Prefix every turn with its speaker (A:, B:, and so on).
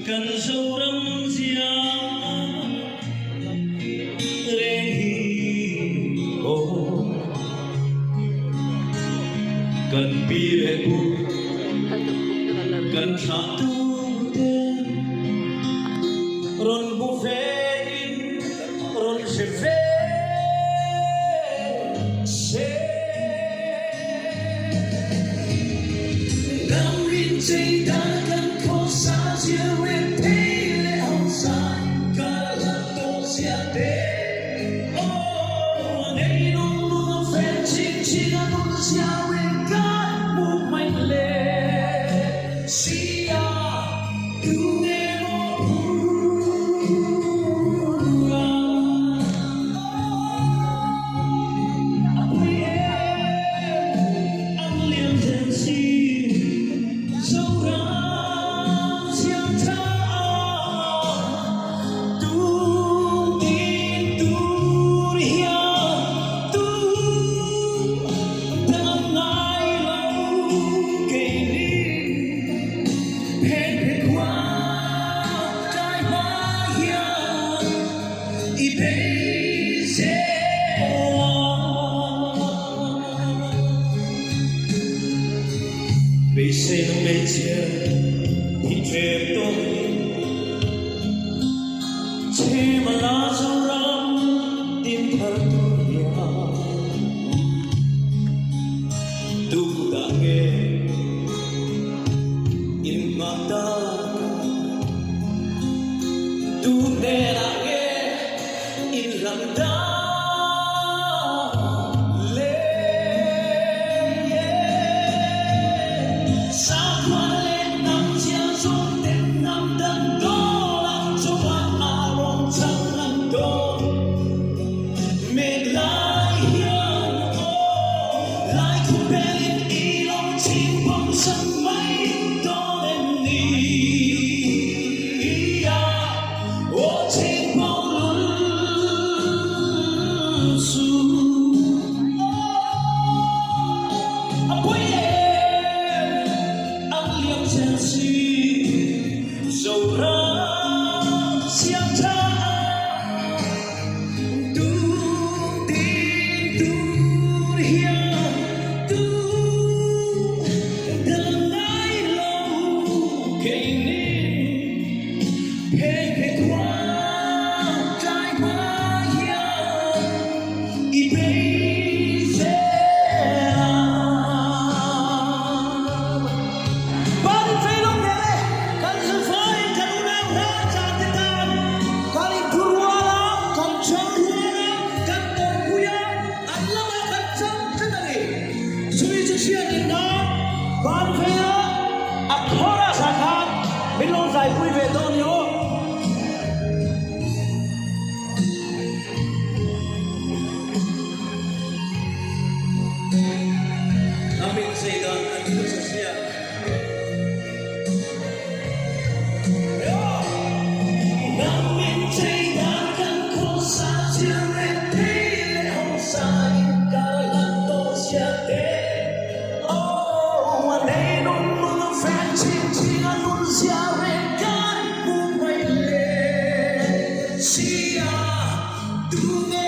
A: cần sâu đắm giang cần pi về bu cần sa tu te ron bu ve ron se ve se nam rin chei da kan ko sa chia we pe le hong sa ka la to sia te oh nei no no fe chi chi na no sia we ka mu mai le sia tu ne mo pura apuye ang liam ten si Zoram Tang tu tin tu ria tu đang ngài lâu kể đi hết qua trái hoa hiền y bê sẽ vì sẽ nó bên chia thì chuyện tôi chỉ mà lá Zoram tim thật tôi tu đã nghe in mata tu ne đã nghe in lòng ta sao qua lên năm chia rốt đến năm đằng đó làm cho bạn áo trắng lặng đó mệt lại hiền lại không bên ý lòng chim bóng sân mây đó em đi ô chim bóng lún xuống puite ang liam ten si Zoram Tang tu tin tu ria tu đang ngài lâu kể nên hết qua trái hoa hiền y bê sẽ Bari felong nere kan sufai kanuna raja tetan kali durwala kan changura kan terbuya Allah kan chang tenari sui jisia dinga ban feya akhora sakhat milong sai pui ve don yo amin seidan anu sasia nam min chei da kan ko sa chia re pe le hong sa ka la to sia te oh wa nei no no fan chin chin anu sia re kan mu mai le sia tu ne